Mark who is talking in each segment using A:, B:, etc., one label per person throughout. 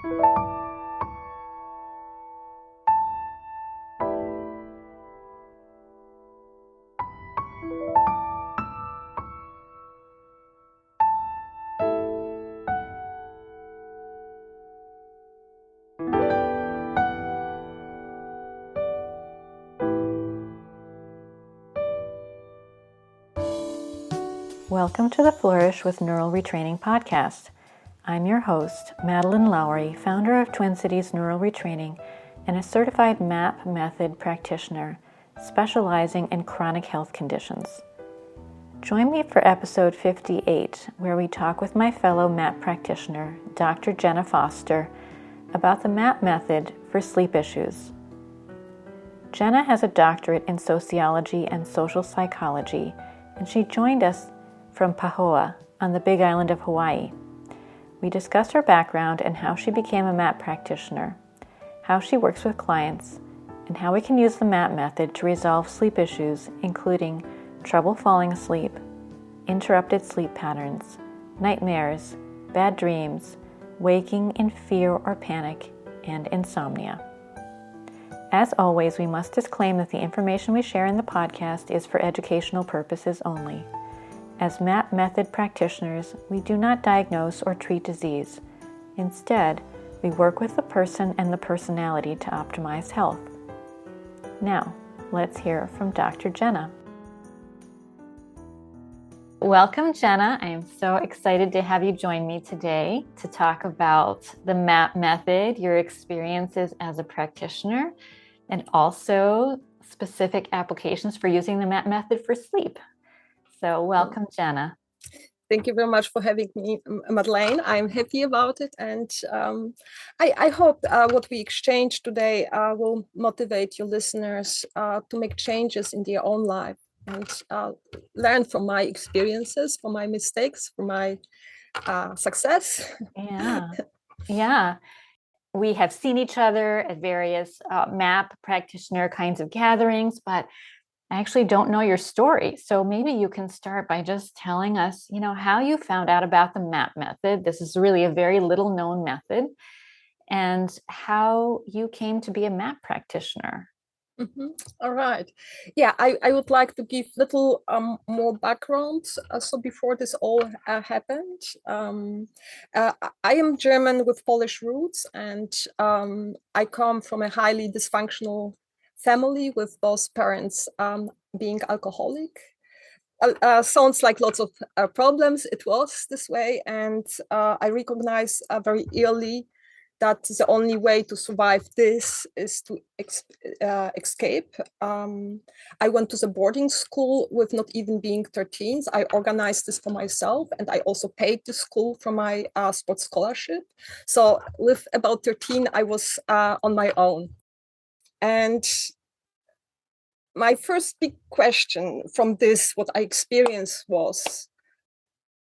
A: Welcome to the Flourish with Neural Retraining podcast. I'm your host, Madeline Lowry, founder of Twin Cities Neural Retraining and a certified MAP method practitioner specializing in chronic health conditions. Join me for episode 58, where we talk with my fellow MAP practitioner, Dr. Jenna Foster, about the MAP method for sleep issues. Jenna has a doctorate in Sociology and Social Psychology, and she joined us from Pahoa on the Big Island of Hawaii. We discussed her background and how she became a MAP practitioner, how she works with clients, and how we can use the MAP method to resolve sleep issues, including trouble falling asleep, interrupted sleep patterns, nightmares, bad dreams, waking in fear or panic, and insomnia. As always, we must disclaim that the information we share in the podcast is for educational purposes only. As MAP method practitioners, we do not diagnose or treat disease. Instead, we work with the person and the personality to optimize health. Now, let's hear from Dr. Jenna. Welcome, Jenna. I am so excited to have you join me today to talk about the MAP method, your experiences as a practitioner, and also specific applications for using the MAP method for sleep. So welcome, Jenna.
B: Thank you very much for having me, Madeleine. I'm happy about it. And I hope what we exchange today will motivate your listeners to make changes in their own life and learn from my experiences, from my mistakes, from my success.
A: Yeah. We have seen each other at various MAP practitioner kinds of gatherings, but I actually don't know your story. So maybe you can start by just telling us, how you found out about the MAP method. This is really a very little known method, and how you came to be a MAP practitioner.
B: Mm-hmm. All right. Yeah, I would like to give little more background. So before this all happened, I am German with Polish roots, and I come from a highly dysfunctional family with both parents being alcoholic. Sounds like lots of problems. It was this way, and I recognize very early that the only way to survive this is to escape. I went to the boarding school with not even being 13. I organized this for myself, and I also paid the school for my sports scholarship. So with about 13, I was on my own. And my first big question from this, what I experienced was,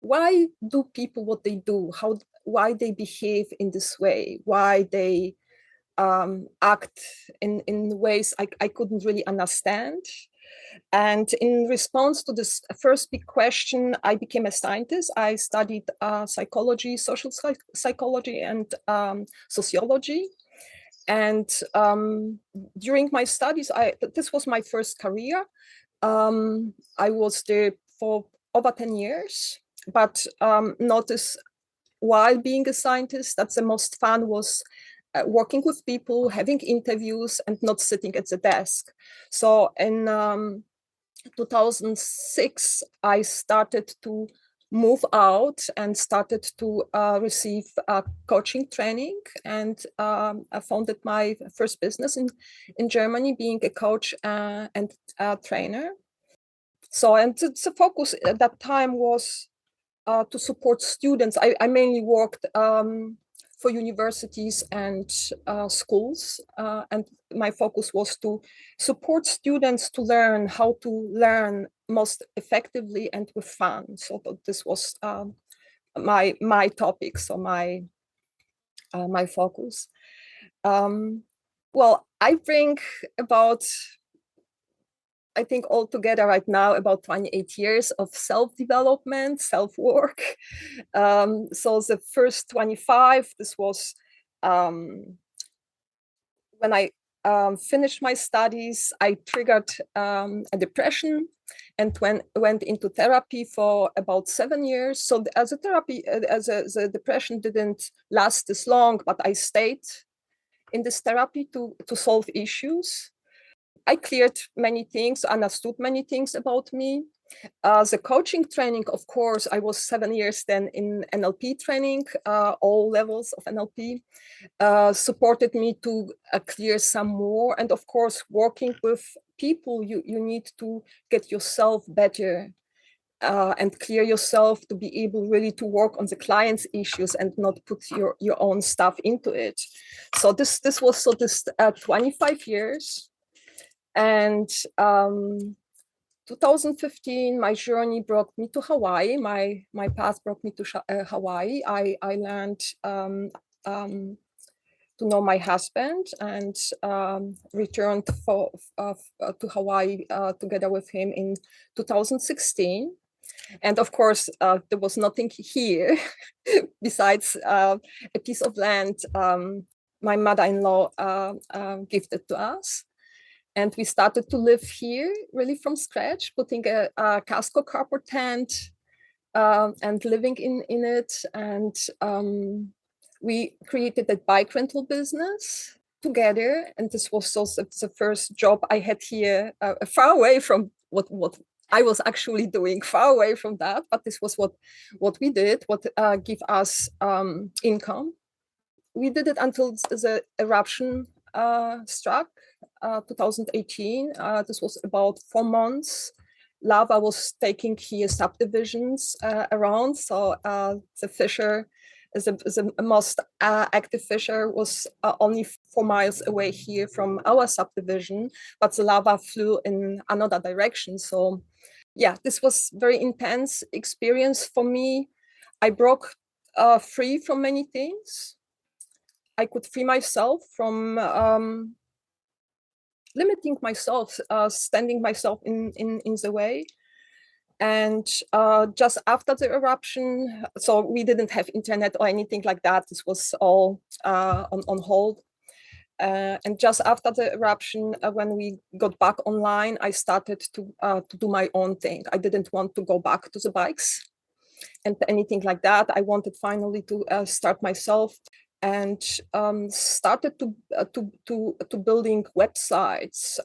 B: why do people what they do? Why they behave in this way? Why they act in ways I couldn't really understand? And in response to this first big question, I became a scientist. I studied psychology, social psychology, and sociology. And during my studies, this was my first career. I was there for over 10 years, but notice while being a scientist, that the most fun was working with people, having interviews, and not sitting at the desk. So in 2006, I started to move out and started to receive coaching training, and I founded my first business in Germany, being a coach and trainer. So, and the focus at that time was to support students. I mainly worked for universities and schools, and my focus was to support students to learn how to learn most effectively and with fun. So this was my topic, so my focus. Well, I bring about, I think altogether right now about 28 years of self-development, self-work. So the first 25, this was when I finished my studies, I triggered a depression and went into therapy for about 7 years. So as a therapy, as the depression didn't last this long, but I stayed in this therapy to solve issues. I cleared many things, understood many things about me. The coaching training, of course, I was 7 years then in NLP training, all levels of NLP, supported me to clear some more. And of course, working with people, you need to get yourself better and clear yourself to be able really to work on the client's issues and not put your own stuff into it. So this was 25 years. And 2015, my journey brought me to Hawaii. My path brought me to Hawaii. I learned to know my husband and returned to Hawaii together with him in 2016. And of course, there was nothing here besides a piece of land my mother-in-law gifted to us. And we started to live here really from scratch, putting a Casco carport tent and living in it. And we created a bike rental business together. And this was also the first job I had here, far away from what I was actually doing, far away from that. But this was what we did, what gave us income. We did it until the eruption struck. 2018. This was about 4 months. Lava was taking here subdivisions around. So the fissure, the most active fissure was only 4 miles away here from our subdivision, but the lava flew in another direction. So yeah, this was very intense experience for me. I broke free from many things. I could free myself from limiting myself, standing myself in the way. And just after the eruption, so we didn't have internet or anything like that. This was all on hold. And just after the eruption, when we got back online, I started to do my own thing. I didn't want to go back to the bikes and anything like that. I wanted finally to start myself. And started to building websites,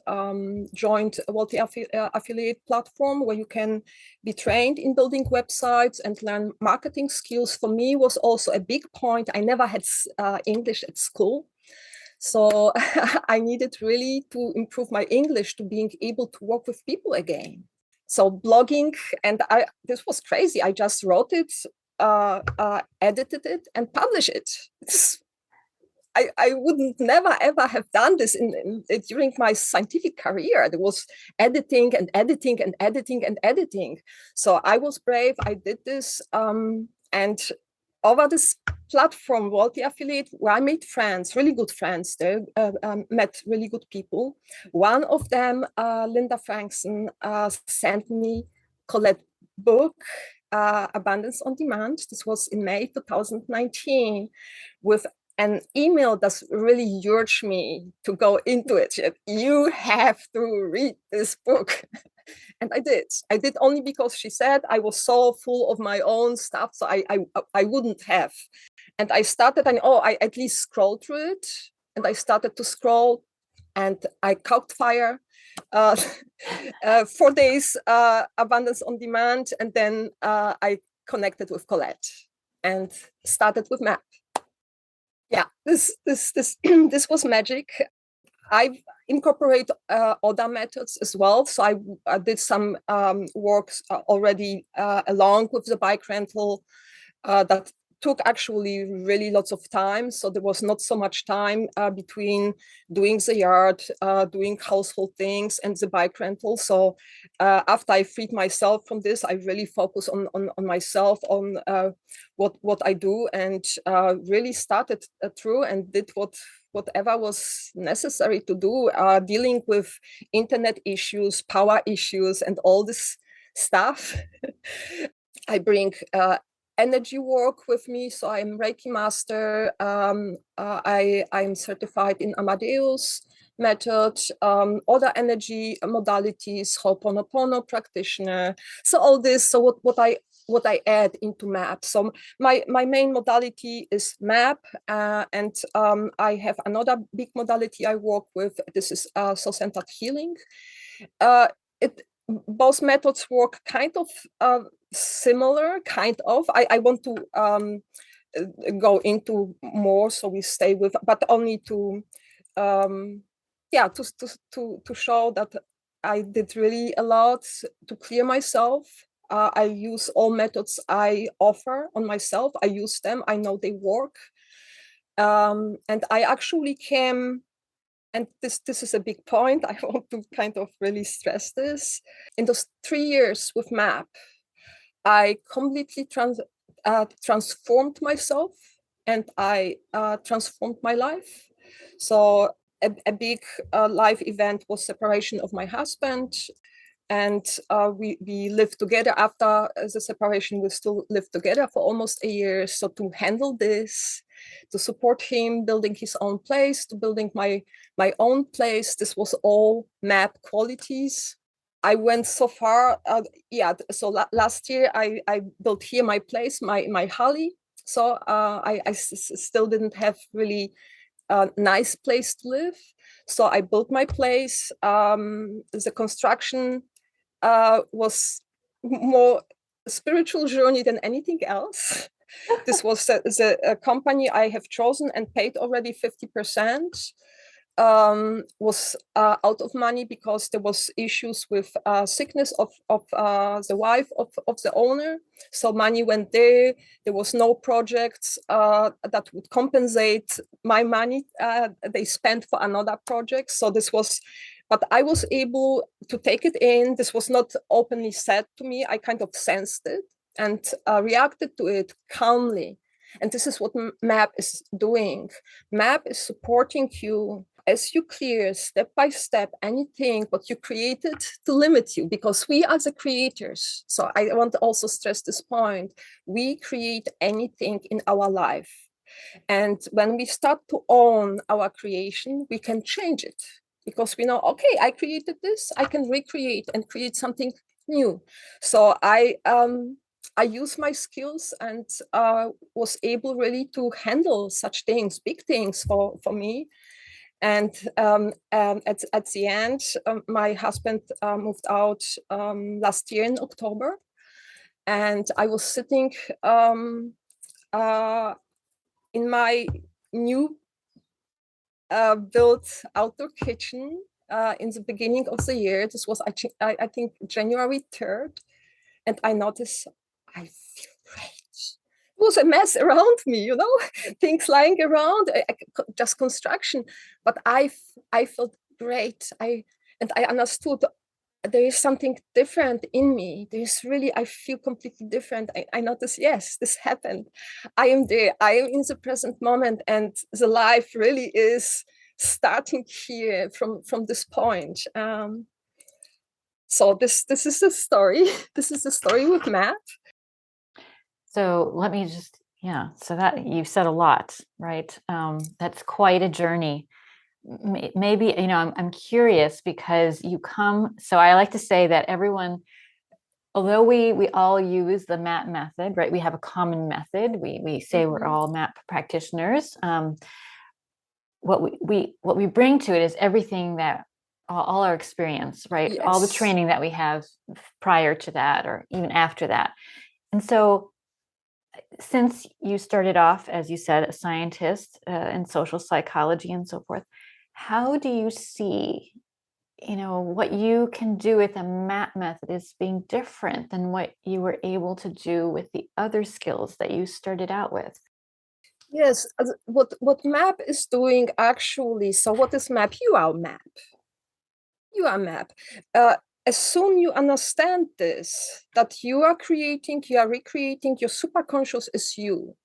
B: joined a Wealthy affiliate platform where you can be trained in building websites and learn marketing skills. For me was also a big point. I never had English at school. So I needed really to improve my English to being able to work with people again. So blogging, and this was crazy. I just wrote it, edited it and publish it. I wouldn't never ever have done this during my scientific career. There was editing and editing and editing and editing. So I was brave. I did this, and over this platform, Wealthy Affiliate, where I made friends, really good friends there, met really good people. One of them, Linda Frankson, sent me Colette's book, Abundance on Demand. This was in May 2019, with an email that really urged me to go into it. You have to read this book. And I did. I did only because she said. I was so full of my own stuff, so I wouldn't have. And I started, and I at least scrolled through it. And I started to scroll, and I caught fire. 4 days, Abundance on Demand, and then I connected with Colette and started with MAP. Yeah, this this was magic. I've incorporated other methods as well. So I did some works already along with the bike rental that took actually really lots of time. So there was not so much time between doing the yard, doing household things and the bike rental. So after I freed myself from this, I really focused on myself, on what I do, and really started through and did whatever was necessary to do, dealing with internet issues, power issues, and all this stuff. I bring energy work with me. So I'm Reiki master. I'm certified in Amadeus method, other energy modalities, Ho'oponopono practitioner. So all this. So what I add into MAP. So my main modality is MAP, and I have another big modality I work with. This is soul-centered healing. Both methods work kind of similar, kind of. I want to go into more, so we stay with, but only to to show that I did really a lot to clear myself. I use all methods I offer on myself. I use them. I know they work. And I actually came, and this is a big point, I want to kind of really stress this. In those 3 years with MAP, I completely transformed myself, and I transformed my life. So a big life event was separation of my husband, and we lived together. After the separation, we still lived together for almost a year. So to handle this, to support him building his own place, to building my own place, this was all MAP qualities. I went so far. Last year I built here my place, my Hali. So I still didn't have really a nice place to live. So I built my place. The construction was more spiritual journey than anything else. This was the company I have chosen and paid already 50%. Was out of money because there was issues with sickness of the wife of the owner. So money went there. There was no projects that would compensate my money they spent for another project. So this was, but I was able to take it in. This was not openly said to me. I kind of sensed it and reacted to it calmly. And this is what MAP is doing. MAP is supporting you as you clear step by step anything what you created to limit you, because we are the creators. So I want to also stress this point. We create anything in our life. And when we start to own our creation, we can change it, because we know, okay, I created this, I can recreate and create something new. So I use my skills and was able really to handle such things, big things for me. And at the end, my husband moved out last year in October. And I was sitting in my new built outdoor kitchen in the beginning of the year. This was, I think, January 3rd. And I noticed I feel great. It was a mess around me, things lying around, just construction. But I felt great. I understood there is something different in me. There's really, I feel completely different. I notice, yes, this happened. I am there. I am in the present moment, and the life really is starting here from this point. So this is the story. This is the story with MAP.
A: So let me just, so that you've said a lot, right? That's quite a journey. Maybe, I'm curious because you come, so I like to say that everyone, although we all use the MAP method, right? We have a common method. We say we're all MAP practitioners. What we bring to it is everything that all our experience, right?
B: Yes.
A: All the training that we have prior to that, or even after that. And so since you started off, as you said, a scientist in social psychology and so forth, how do you see, what you can do with a MAP method is being different than what you were able to do with the other skills that you started out with?
B: Yes, what MAP is doing actually. So what is MAP? You are MAP. You are MAP. As soon you understand this, that you are creating, you are recreating, your superconscious is you.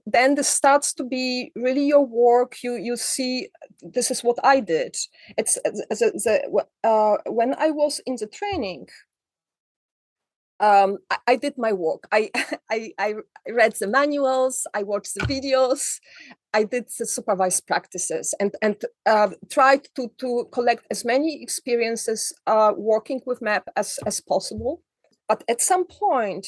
B: Then this starts to be really your work. You see, this is what I did. It's when I was in the training, I did my work. I read the manuals, I watched the videos, I did the supervised practices, and tried to collect as many experiences working with MAP as possible. But at some point,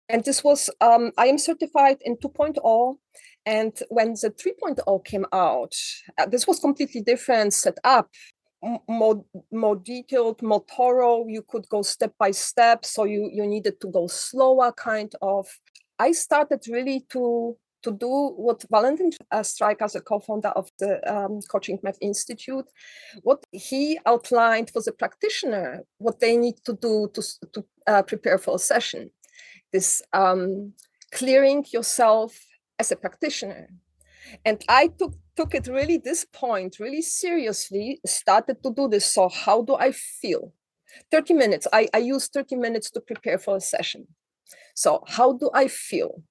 B: and this was, I am certified in 2.0, and when the 3.0 came out, this was completely different setup. More detailed, more thorough. You could go step by step, so you needed to go slower, kind of. I started really to do what Valentin Streicher, as a co-founder of the Coaching MAP Institute, what he outlined for the practitioner, what they need to do to prepare for a session. This clearing yourself as a practitioner. And I took it really, this point really seriously, started to do this. So how do I feel? 30 minutes, I use 30 minutes to prepare for a session. So how do I feel?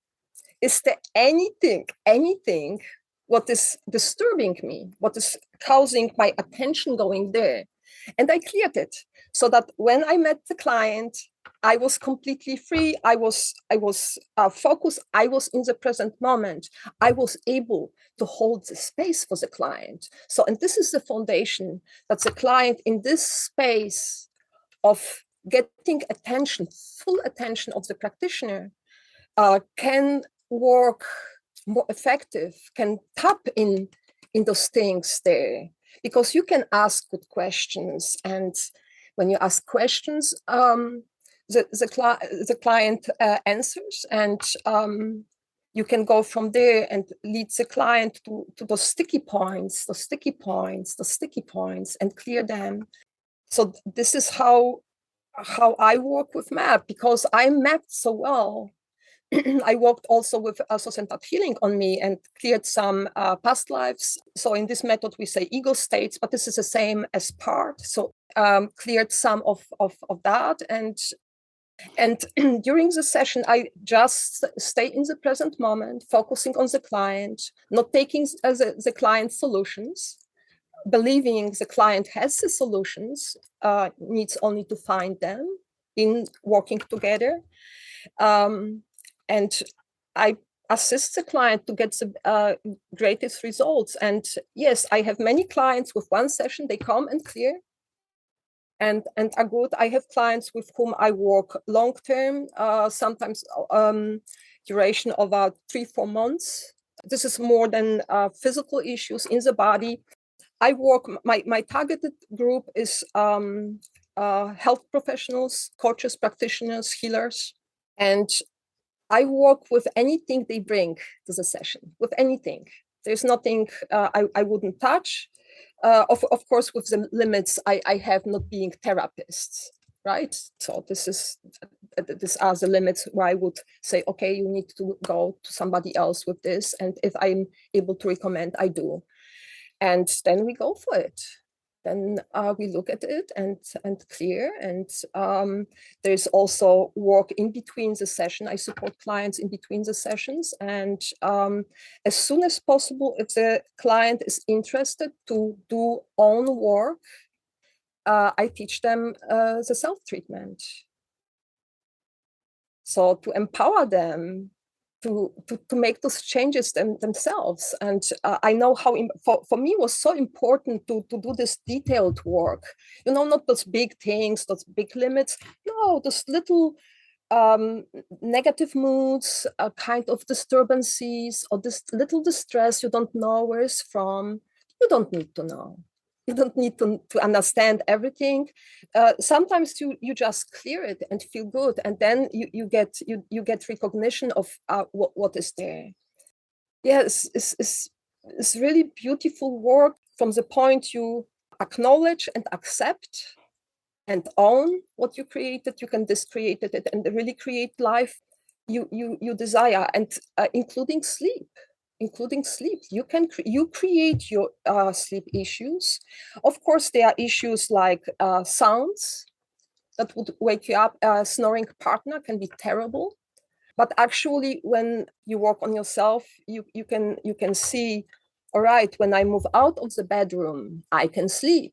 B: Is there anything what is disturbing me, what is causing my attention going there? And I cleared it so that when I met the client, I was completely free. I was focused. I was in the present moment. I was able to hold the space for the client. So, and this is the foundation, that the client in this space of getting attention, full attention of the practitioner, can work more effective, can tap in those things there, because you can ask good questions, and when you ask questions, the client answers, and you can go from there and lead the client to those sticky points, and clear them. So this is how I work with MAP, because I mapped so well. I worked also with soul-centered healing on me and cleared some past lives. So in this method, we say ego states, but this is the same as part. So cleared some of that. And during the session, I just stay in the present moment, focusing on the client, not taking the client's solutions, believing the client has the solutions, needs only to find them in working together. And I assist the client to get the greatest results. And yes, I have many clients with one session, they come and clear and are good. I have clients with whom I work long term, sometimes duration of about 3-4 months. This is more than physical issues in the body. I work, my targeted group is health professionals, coaches, practitioners, healers. And I work with anything they bring to the session, with anything. There's nothing I wouldn't touch. Of course, with the limits I have, not being therapists, right? So these are the limits where I would say, okay, you need to go to somebody else with this. And if I'm able to recommend, I do. And then we go for it. Then we look at it and clear. And there's also work in between the session. I support clients in between the sessions. And as soon as possible, if the client is interested to do own work, I teach them the self-treatment. So to empower them to make those changes themselves. And I know how, for me, it was so important to do this detailed work, not those big things, those big limits, no, those little negative moods, kind of disturbances, or this little distress you don't know where it's from. You don't need to know. You don't need to understand everything. Sometimes you just clear it and feel good, and then you get recognition of what is there. Yes, it's really beautiful work from the point you acknowledge and accept and own what you created. You can discreate it and really create life you desire, and including sleep. You create your sleep issues. Of course, there are issues like sounds that would wake you up. Snoring partner can be terrible, but actually when you work on yourself, you can see, all right, when I move out of the bedroom, I can sleep.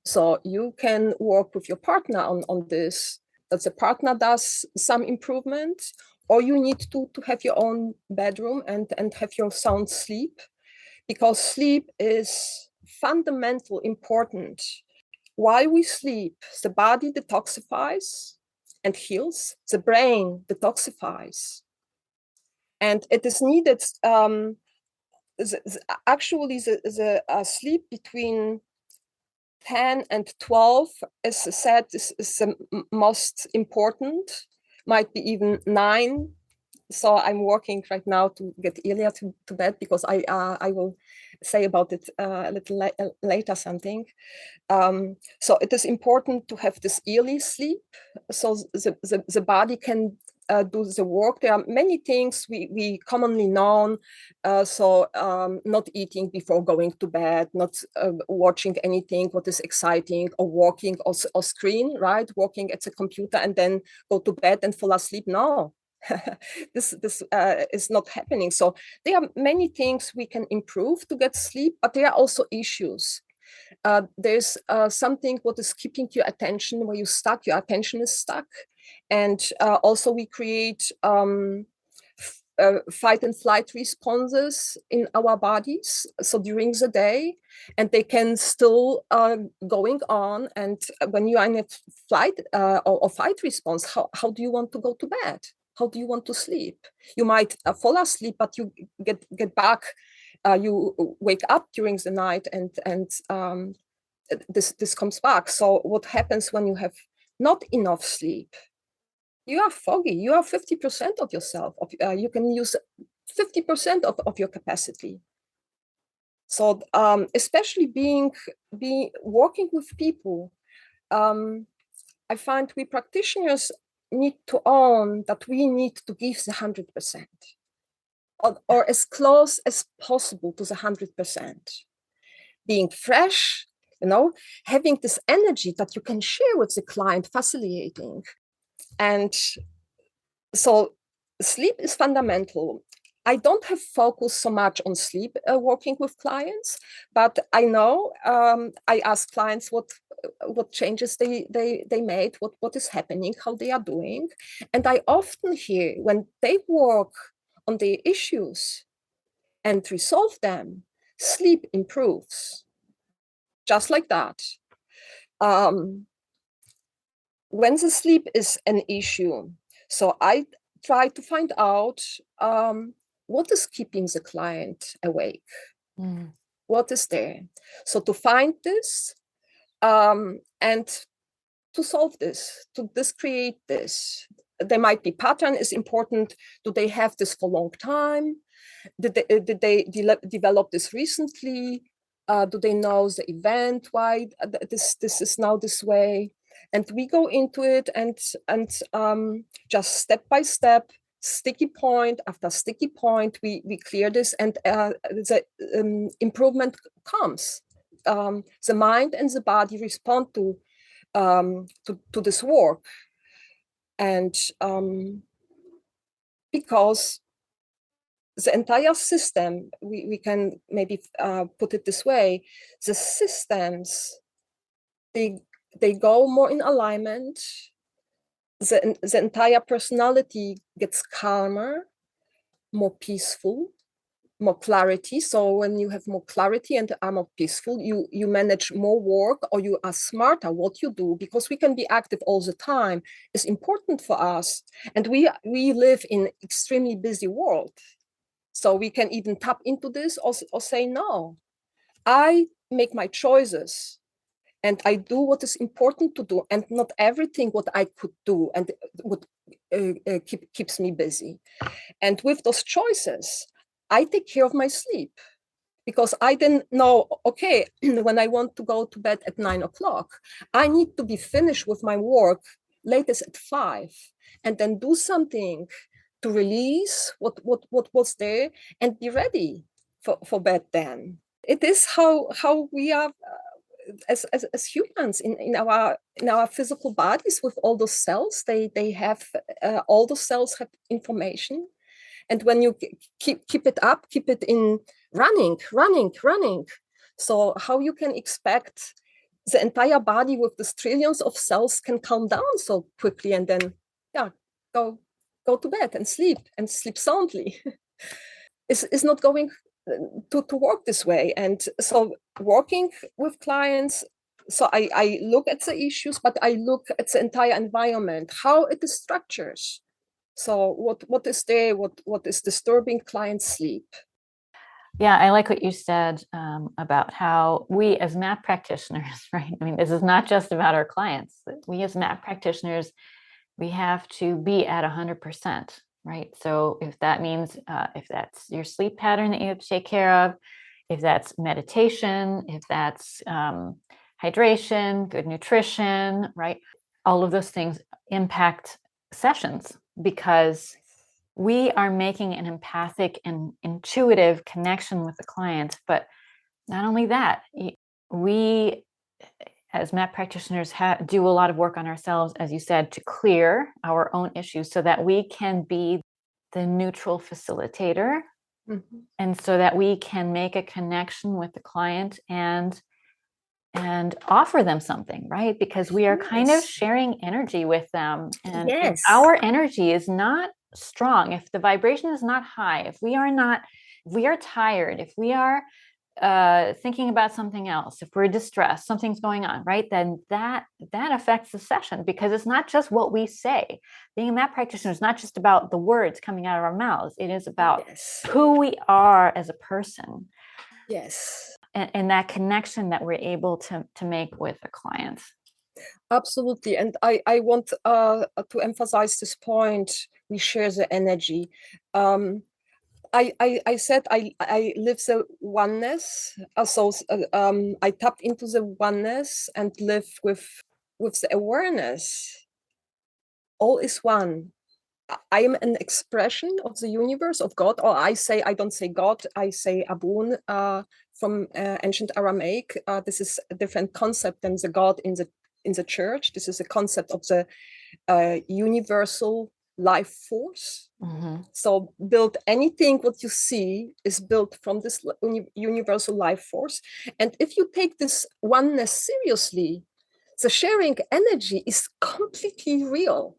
B: So you can work with your partner on this. that the partner does some improvement, or you need to have your own bedroom and have your sound sleep, because sleep is fundamental important. While we sleep, the body detoxifies and heals, the brain detoxifies. And it is needed, actually, the sleep between 10 and 12 is said is the most important, might be even 9. So I'm working right now to get earlier to bed, because I will say about it a little later something. So it is important to have this early sleep, so the body can do the work. There are many things we commonly know. Not eating before going to bed, not watching anything what is exciting, or walking or screen, right? Working at the computer and then go to bed and fall asleep. No, this is not happening. So there are many things we can improve to get sleep, but there are also issues. There's something what is keeping your attention, where your attention is stuck. And also we create fight and flight responses in our bodies, so during the day, and they can still going on. And when you are in a flight or fight response, how do you want to go to bed? How do you want to sleep? You might fall asleep, but you get back, you wake up during the night, and this comes back. So what happens when you have not enough sleep? You are foggy. You are 50% of yourself. You can use 50% of your capacity. So especially being working with people, I find we practitioners need to own that we need to give the 100%, or as close as possible to the 100%. Being fresh, having this energy that you can share with the client, facilitating. And so sleep is fundamental. I don't have focused so much on sleep working with clients, but I know I ask clients what changes they made, what is happening, how they are doing. And I often hear when they work on the issues and resolve them, sleep improves. Just like that. When the sleep is an issue, so I try to find out what is keeping the client awake. What is there? So to find this and to solve this, to create this. There might be pattern is important. Do they have this for a long time? Did they develop this recently? Do they know the event, why this is now this way? And we go into it and just step by step, sticky point after sticky point, we clear this, and the improvement comes. The mind and the body respond to this work. And because the entire system, we can maybe put it this way, the systems, they go more in alignment. The entire personality gets calmer, more peaceful, more clarity. So when you have more clarity and are more peaceful, you manage more work, or you are smarter what you do, because we can be active all the time is important for us. And we live in extremely busy world. So we can even tap into this or say, no, I make my choices and I do what is important to do, and not everything what I could do and what keeps me busy. And with those choices, I take care of my sleep, because I didn't know, okay, when I want to go to bed at 9 o'clock, I need to be finished with my work latest at 5, and then do something to release what was there and be ready for bed then. It is how we are as humans in our physical bodies, with all those cells. They have all those cells have information, and when you keep it up, keep it in running. So how you can expect the entire body with the trillions of cells can calm down so quickly and then, go to bed and sleep soundly. It's not going to work this way. And so working with clients, so I look at the issues, but I look at the entire environment, how it is structured. So what is there, what is disturbing clients' sleep?
A: Yeah, I like what you said about how we as MAP practitioners, right? I mean, this is not just about our clients. We as MAP practitioners, we have to be at 100%, right? So if that means, if that's your sleep pattern that you have to take care of, if that's meditation, if that's hydration, good nutrition, right? All of those things impact sessions because we are making an empathic and intuitive connection with the client. But not only that, we as MAP practitioners do a lot of work on ourselves, as you said, to clear our own issues so that we can be the neutral facilitator. Mm-hmm. And so that we can make a connection with the client and offer them something, right? Because we are kind of sharing energy with them. And if our energy is not strong, if the vibration is not high, if we are tired, if we are thinking about something else, if we're distressed, something's going on, right? Then that affects the session because it's not just what we say. Being a MAP practitioner is not just about the words coming out of our mouths. It is about who we are as a person.
B: Yes.
A: And that connection that we're able to make with the clients.
B: Absolutely. And I want to emphasize this point. We share the energy. I said I live the oneness. So I tapped into the oneness and live with the awareness. All is one. I am an expression of the universe, of God, or I don't say God, I say Abun from ancient Aramaic. This is a different concept than the God in the church. This is a concept of the universal life force. Mm-hmm. So build anything what you see is built from this universal life force. And if you take this oneness seriously, the sharing energy is completely real.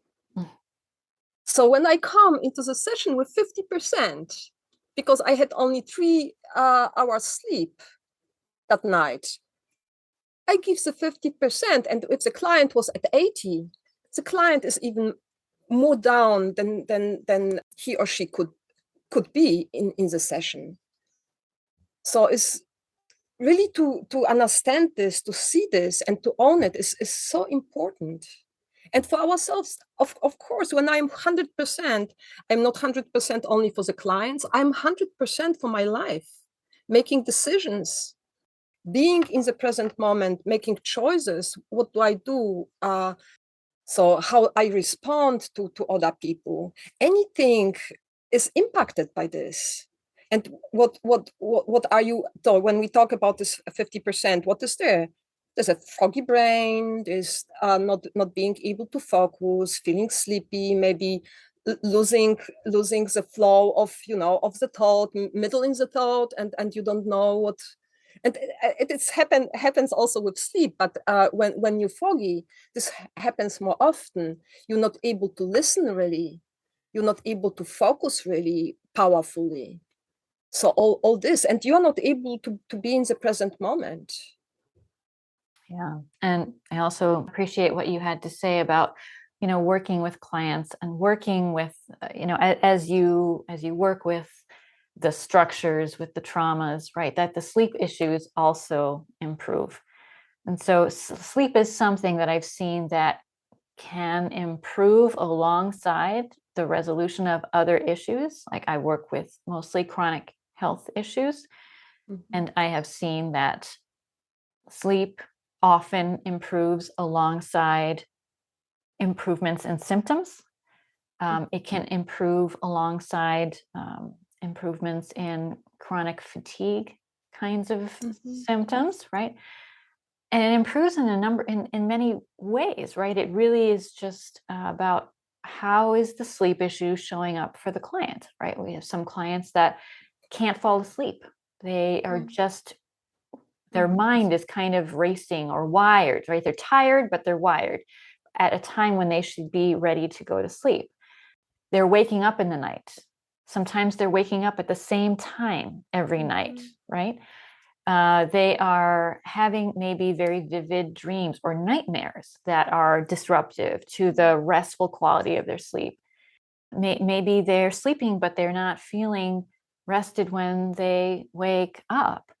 B: So when I come into the session with 50%, because I had only 3 hours sleep that night, I give the 50%. And if the client was at 80, the client is even more down than he or she could be in the session. So it's really to understand this, to see this, and to own it is so important. And for ourselves, of course, when I'm 100%, I'm not 100% only for the clients, I'm 100% for my life, making decisions, being in the present moment, making choices. What do I do? So how I respond to other people, anything is impacted by this. And what are you, so when we talk about this 50%, what is there? There's a foggy brain, there's not being able to focus, feeling sleepy, maybe losing the flow of of the thought, middle in the thought, and you don't know what. And it's happens also with sleep, but when you're foggy, this happens more often. You're not able to listen really. You're not able to focus really powerfully. So all this, and you're not able to be in the present moment.
A: Yeah. And I also appreciate what you had to say about, working with clients and working with, as you work with the structures, with the traumas, right, that the sleep issues also improve. And so sleep is something that I've seen that can improve alongside the resolution of other issues. Like I work with mostly chronic health issues. Mm-hmm. And I have seen that sleep often improves alongside improvements in symptoms. It can improve alongside improvements in chronic fatigue kinds of symptoms, right? And it improves in many ways, right? It really is just about how is the sleep issue showing up for the client, right? We have some clients that can't fall asleep. They are just Their mind is kind of racing or wired, right? They're tired, but they're wired at a time when they should be ready to go to sleep. They're waking up in the night. Sometimes they're waking up at the same time every night, right? They are having maybe very vivid dreams or nightmares that are disruptive to the restful quality of their sleep. Maybe they're sleeping, but they're not feeling rested when they wake up.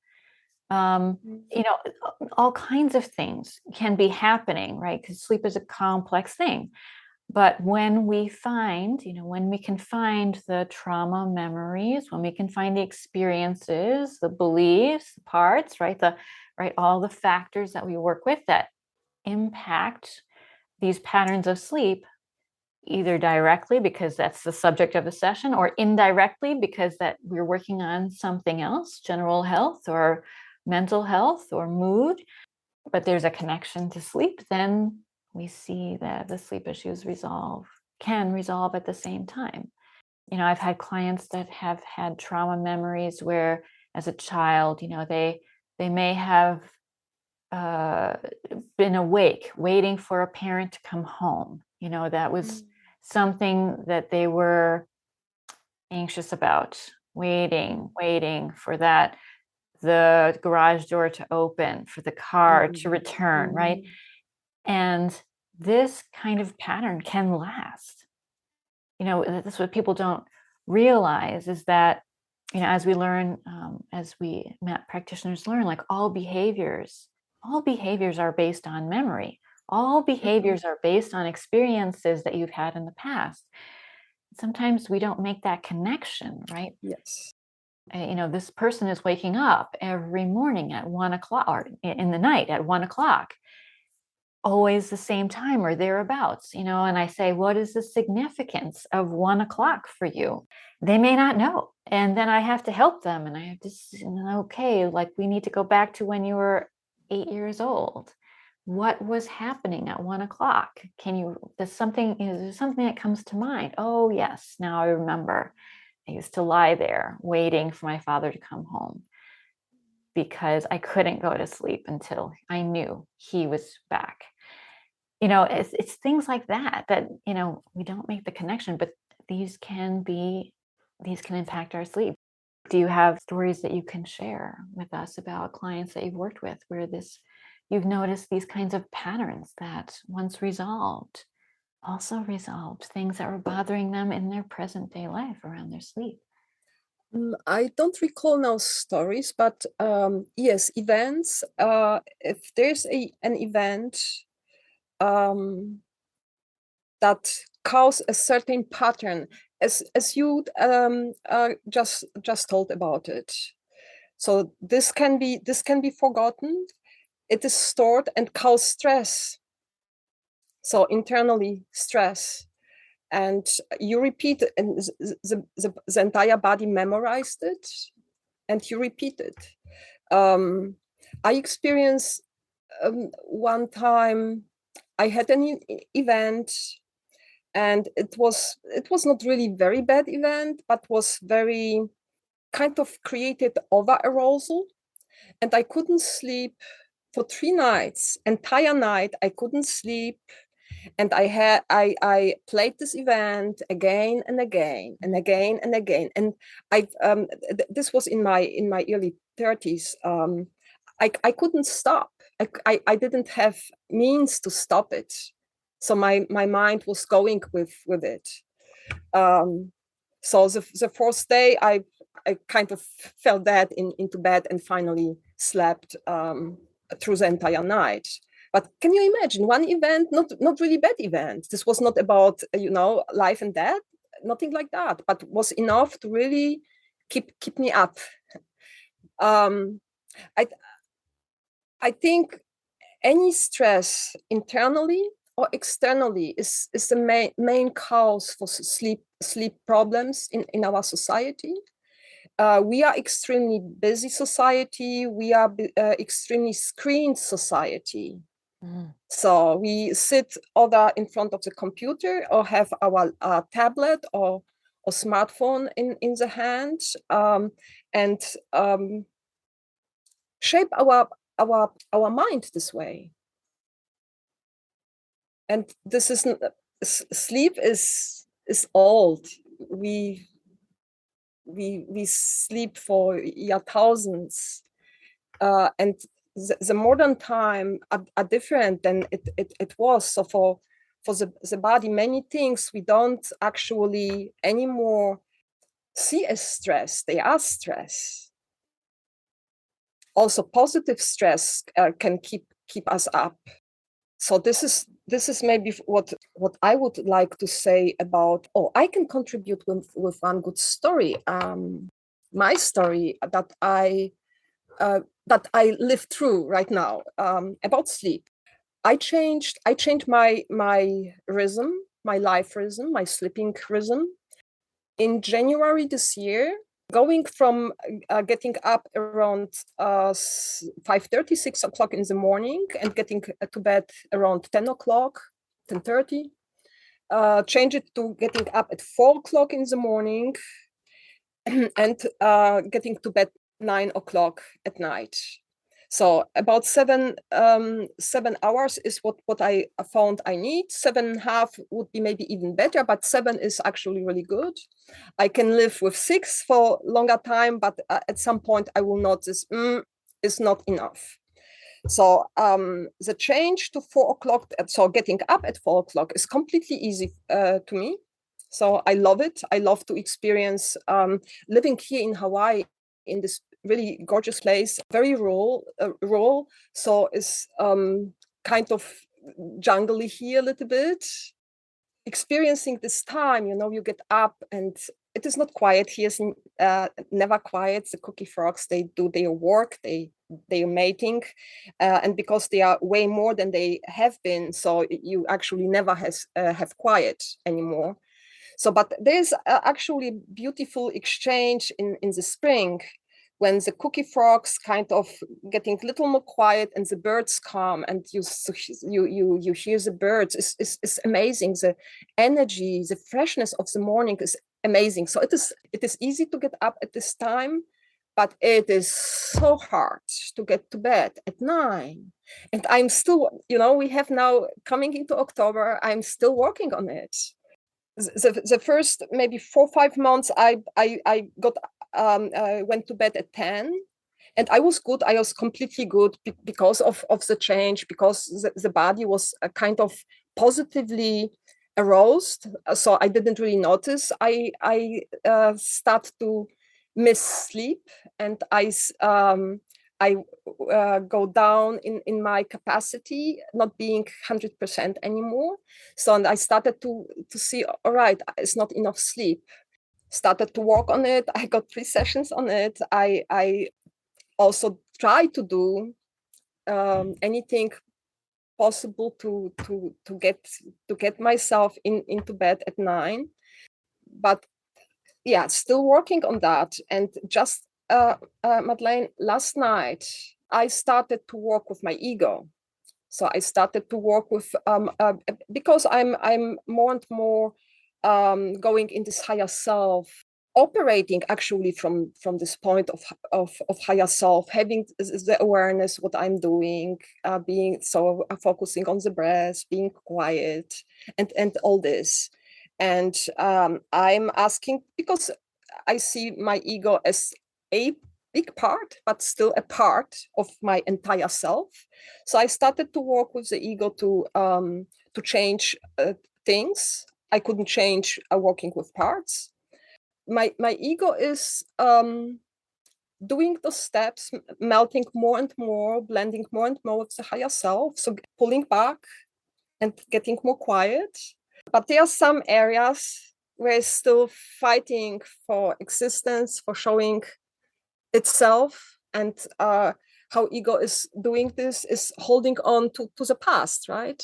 A: All kinds of things can be happening, right? Because sleep is a complex thing. But when we can find the trauma memories, when we can find the experiences, the beliefs, the parts, right? All the factors that we work with that impact these patterns of sleep, either directly because that's the subject of the session, or indirectly because that we're working on something else, general health or mental health or mood, but there's a connection to sleep, then we see that the sleep issues can resolve at the same time. I've had clients that have had trauma memories where as a child, they may have been awake waiting for a parent to come home. That was something that they were anxious about, waiting for the garage door to open, for the car to return, right? And this kind of pattern can last. That's what people don't realize, is that, as we learn, as we MAP practitioners learn, like all behaviors are based on memory. All behaviors are based on experiences that you've had in the past. Sometimes we don't make that connection, right?
B: Yes.
A: This person is waking up every morning at 1 o'clock, or in the night at 1 o'clock, always the same time or thereabouts, and I say, what is the significance of 1 o'clock for you? They may not know. And then I have to help them, and I have to say, okay, like, we need to go back to when you were 8 years old. What was happening at 1 o'clock? Is there something that comes to mind? Oh, yes, now I remember. I used to lie there waiting for my father to come home because I couldn't go to sleep until I knew he was back. It's things like that we don't make the connection, but these can impact our sleep. Do you have stories that you can share with us about clients that you've worked with where you've noticed these kinds of patterns that once resolved also resolved things that were bothering them in their present day life around their sleep?
B: I don't recall now stories, but yes, events. If there's an event that cause a certain pattern, as you just told about it, so this can be forgotten. It is stored and cause stress. So internally stress. And you repeat it, and the entire body memorized it, and you repeat it. I experienced one time I had an event, and it was not really very bad event, but was very kind of created over arousal, and I couldn't sleep for 3 nights. Entire night I couldn't sleep. And I played this event again and again and again and again. And this was in my early 30s. I couldn't stop. I didn't have means to stop it. So my mind was going with it. So the fourth day, I kind of fell dead into bed and finally slept through the entire night. But can you imagine one event, not really bad event? This was not about life and death, nothing like that, but was enough to really keep me up. I I think any stress internally or externally is the main cause for sleep problems in our society. We are extremely busy society. We are extremely screened society. So we sit either in front of the computer or have our tablet or smartphone in the hand, and shape our mind this way. And this is sleep is old. We sleep for thousands, and the modern time are different than it was. So for the body, many things we don't actually anymore see as stress. They are stress. Also, positive stress can keep us up. So this is maybe what I would like to say about. Oh, I can contribute with one good story. My story that I live through right now about sleep. I changed my rhythm, my life rhythm, my sleeping rhythm in January this year. Going from getting up around 5:30, 6 o'clock in the morning and getting to bed around 10 o'clock, 10:30, change it to getting up at 4 o'clock in the morning and getting to bed 9 o'clock at night. So about 7 hours is what I found I need. 7.5 would be maybe even better, but 7 is actually really good. I can live with 6 for longer time, but at some point I will notice is not enough. So the change to 4 o'clock, so getting up at 4 o'clock is completely easy to me. So I love it. I love to experience living here in Hawaii in this really gorgeous place, very rural. So it's kind of jungly here a little bit. Experiencing this time, you get up and it is not quiet here. It's never quiet. The cookie frogs, they do their work. They are mating, and because they are way more than they have been, so you actually never have quiet anymore. So, but there's actually beautiful exchange in the spring when the cookie frogs kind of getting a little more quiet and the birds come and you hear the birds. It's amazing. The energy, the freshness of the morning is amazing. So it is easy to get up at this time, but it is so hard to get to bed at 9. And I'm still, we have now coming into October, I'm still working on it. The first maybe 4 or 5 months, I got went to bed at 10, and I was good. I was completely good because of the change, because the body was kind of positively aroused. So I didn't really notice. I start to miss sleep, and I go down in my capacity, not being 100% anymore. So and I started to see, all right, it's not enough sleep. Started to work on it. I got 3 sessions on it. I also try to do anything possible to get myself into bed at 9. But yeah, still working on that. And just Madeleine, last night I started to work with my ego. So I started to work with because I'm more and more going in this higher self, operating actually from this point of higher self, having the awareness what I'm doing, being so focusing on the breath, being quiet, and all this. And I'm asking because I see my ego as a big part, but still a part of my entire self. So I started to work with the ego to change things. I couldn't change working with parts. My ego is doing those steps, melting more and more, blending more and more with the higher self. So pulling back and getting more quiet. But there are some areas where it's still fighting for existence, for showing itself, and how ego is doing this is holding on to the past, right?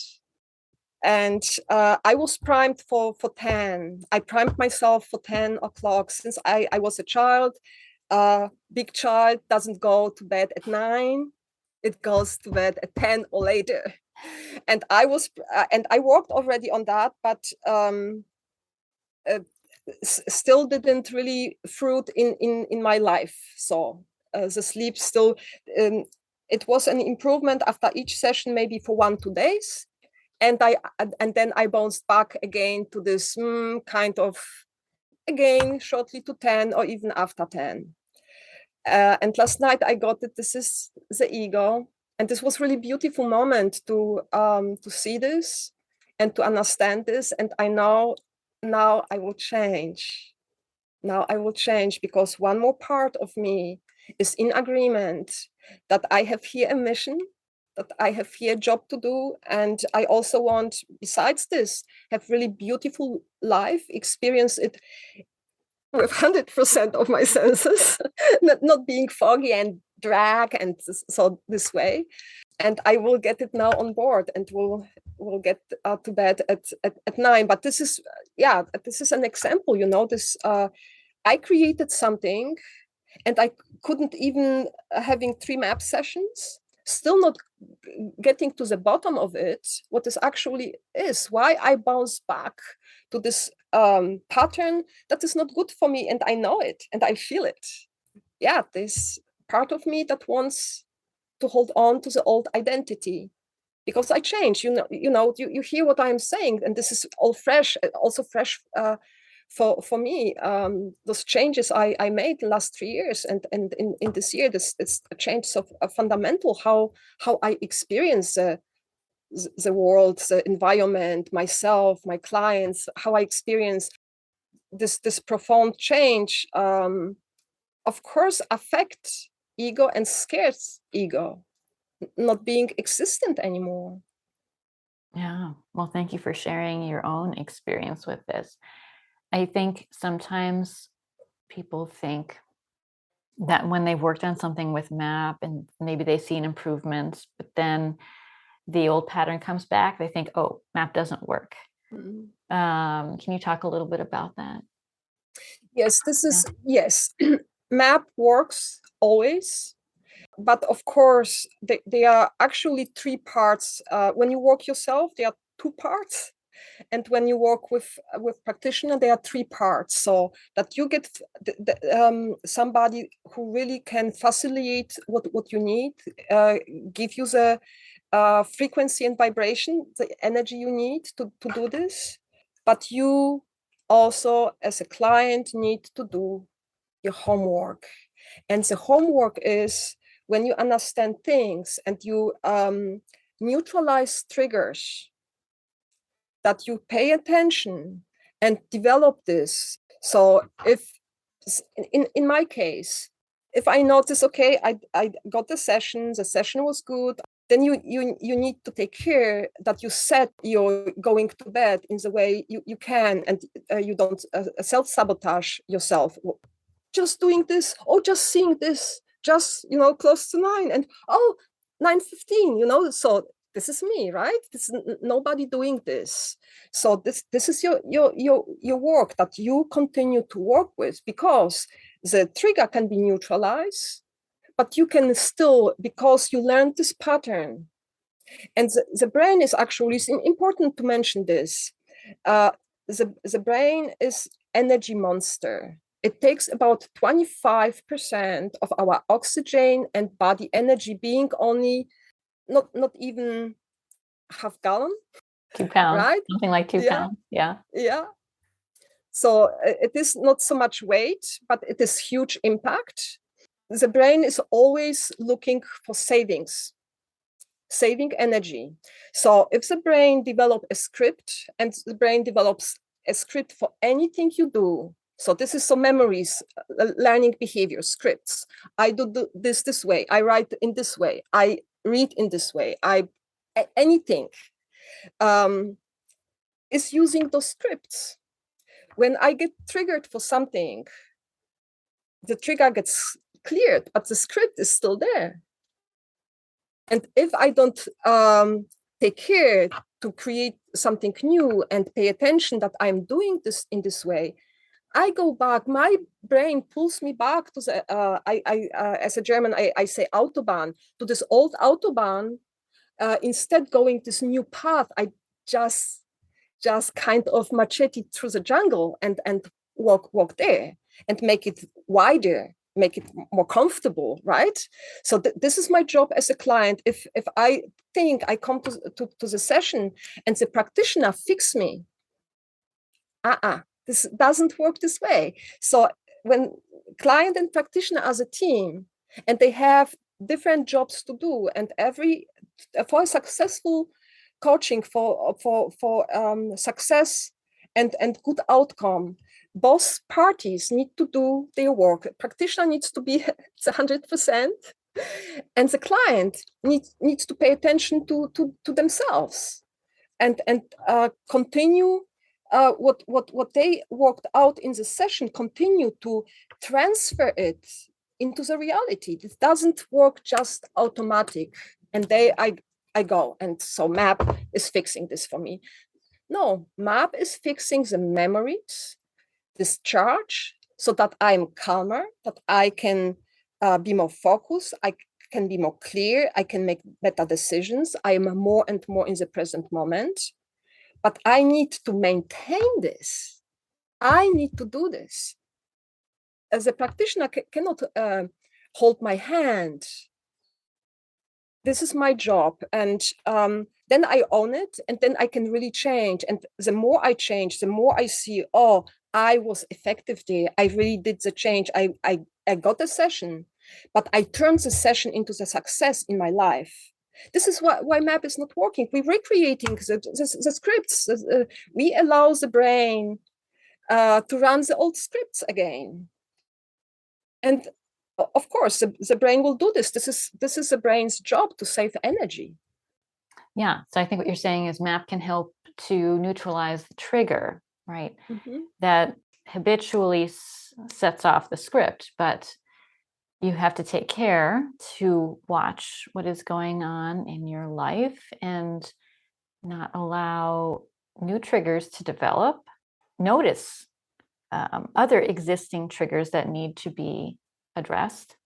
B: And I was primed for 10. I primed myself for 10 o'clock since I was a child. Big child doesn't go to bed at 9. It goes to bed at 10 or later. And I worked already on that, but still didn't really fruit in my life. So the sleep still, it was an improvement after each session, maybe for 1-2 days. And then I bounced back again to this kind of, again, shortly to 10 or even after 10. And last night I got it. This is the ego. And this was really beautiful moment to see this and to understand this. And I know now I will change. Now I will change, because one more part of me is in agreement that I have here a mission, that I have here a job to do. And I also want, besides this, have really beautiful life, experience it with 100% of my senses, not being foggy and drag and so this way. And I will get it now on board, and we'll get to bed at 9. But this is, this is an example, this, I created something, and I couldn't even, having 3 MAP sessions, still not getting to the bottom of it, what this actually is, why I bounce back to this pattern that is not good for me. And I know it, and I feel it. Yeah, this part of me that wants to hold on to the old identity, because I change, you hear what I'm saying, and this is all fresh, also fresh for me. Those changes I made the last 3 years, and in this year, it's a change of fundamental how I experience the world, the environment, myself, my clients, how I experience this profound change. Of course, affect ego and scares ego, not being existent anymore.
A: Yeah. Well, thank you for sharing your own experience with this. I think sometimes people think that when they've worked on something with MAP and maybe they've seen improvements, but then the old pattern comes back, they think, oh, MAP doesn't work. Can you talk a little bit about that?
B: Yes, yes. MAP works always. But of course, they are actually 3 parts. When you work yourself, there are 2 parts. And when you work with practitioner, there are 3 parts. So that you get somebody who really can facilitate what you need, give you the frequency and vibration, the energy you need to do this. But you also, as a client, need to do your homework. And the homework is, when you understand things and you neutralize triggers, that you pay attention and develop this. So if, in my case, if I notice, okay, I got the session was good, then you need to take care that you set your going to bed in the way you can, and you don't self-sabotage yourself. Just doing this, or just seeing this, just, close to 9, and 9:15, so this is me, right? This is nobody doing this. So this is your work that you continue to work with, because the trigger can be neutralized, but you can still, because you learned this pattern. And the brain is actually, it's important to mention this, the brain is energy monster. It takes about 25% of our oxygen and body energy, being only not even half gallon.
A: 2 pounds,
B: right?
A: Something like 2 pounds. Yeah.
B: Yeah. So it is not so much weight, but it is huge impact. The brain is always looking for saving energy. So if the brain develops a script, and the brain develops a script for anything you do, so this is some memories, learning behavior, scripts. I do this way. I write in this way. I read in this way. Anything is using those scripts. When I get triggered for something, the trigger gets cleared, but the script is still there. And if I don't take care to create something new and pay attention that I'm doing this in this way, I go back, my brain pulls me back to the, as a German, I say Autobahn, to this old Autobahn. Instead going this new path, I just kind of machete through the jungle and walk there and make it wider. make it more comfortable, right? So this is my job as a client. If I think I come to the session and the practitioner fix me, this doesn't work this way. So when client and practitioner as a team, and they have different jobs to do, and for a successful coaching, for success and good outcome, both parties need to do their work. Practitioner needs to be 100%, and the client needs to pay attention to themselves and continue what they worked out in the session, continue to transfer it into the reality. It doesn't work just automatic, and I go, and so MAP is fixing this for me. No, MAP is fixing the memories, discharge, so that I'm calmer, that I can be more focused, I can be more clear, I can make better decisions, I am more and more in the present moment. But I need to maintain this. I need to do this. As a practitioner, cannot hold my hand. This is my job. And then I own it, and then I can really change. And the more I change, the more I see, oh, I was effective there. I really did the change. I got the session, but I turned the session into the success in my life. This is why MAP is not working. We're recreating the scripts. We allow the brain to run the old scripts again. And of course, the brain will do this. This is the brain's job to save energy.
A: Yeah. So I think what you're saying is MAP can help to neutralize the trigger, right? Mm-hmm. That habitually sets off the script, but you have to take care to watch what is going on in your life and not allow new triggers to develop. Notice other existing triggers that need to be addressed,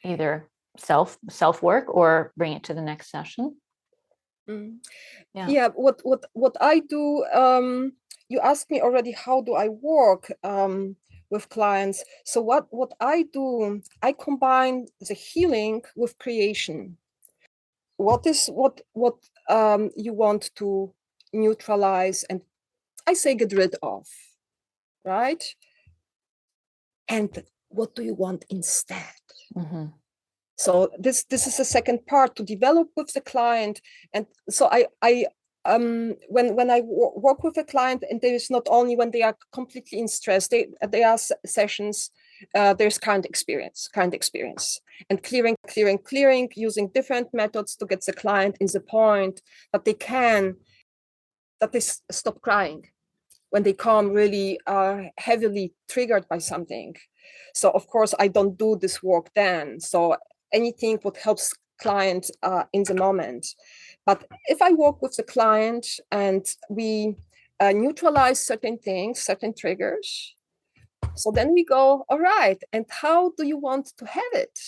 A: either self-work or bring it to the next session.
B: Yeah. What I do, you asked me already, how do I work with clients? So what I do, I combine the healing with creation. What you want to neutralize, and I say get rid of, right? And what do you want instead? Mm-hmm. So this is the second part, to develop with the client. And so I when I work with a client, and there is not only when they are completely in stress, there are sessions, there's current experience, and clearing, using different methods to get the client in the point that they stop crying when they come really heavily triggered by something. So of course I don't do this work then. So anything what helps client in the moment. But if I work with the client and we neutralize certain things, certain triggers, so then we go, all right, and how do you want to have it?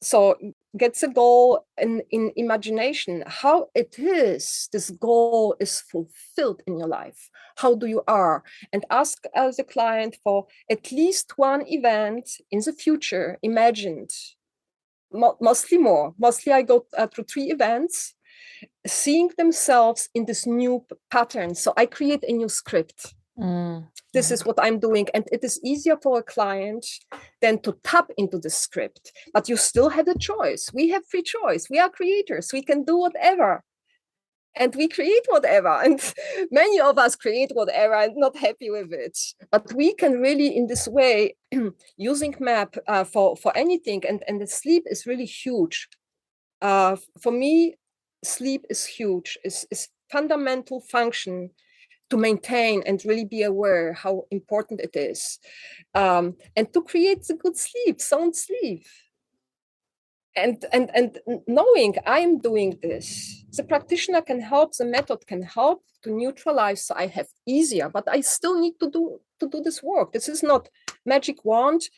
B: So get the goal in imagination, how it is, this goal is fulfilled in your life. How do you are? And ask the client for at least one event in the future, imagined. Mostly more. Mostly I go through 3 events, seeing themselves in this new pattern. So I create a new script. This is what I'm doing. And it is easier for a client than to tap into the script. But you still have a choice. We have free choice. We are creators. We can do whatever. And we create whatever. And many of us create whatever and not happy with it. But we can really, in this way, using MAP for anything. And the sleep is really huge. For me, sleep is huge. It's fundamental function to maintain and really be aware how important it is. And to create the good sleep, sound sleep. And knowing I'm doing this, the practitioner can help, the method can help to neutralize, so I have easier, but I still need to do this work. This is not magic wand.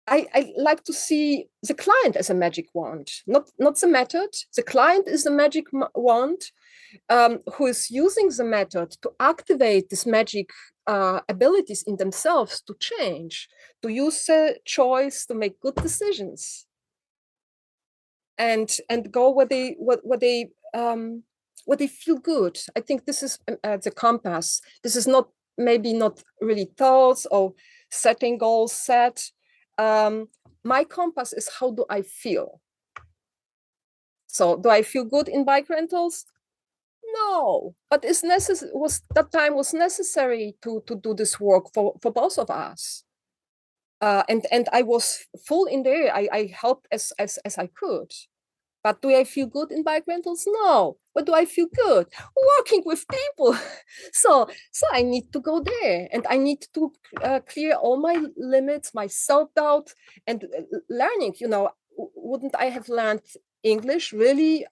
B: I like to see the client as a magic wand, not the method. The client is the magic wand who is using the method to activate this magic abilities in themselves to change, to use the choice to make good decisions, and go where they feel good. I think this is the compass. This is not maybe not really thoughts or setting goals set. My compass is how do I feel? So do I feel good in bike rentals? No, but it's that time was necessary to do this work for both of us. And I was full in there. I helped as I could. But do I feel good in bike rentals? No. But do I feel good? Working with people. So I need to go there, and I need to clear all my limits, my self-doubt, and learning. Wouldn't I have learned English really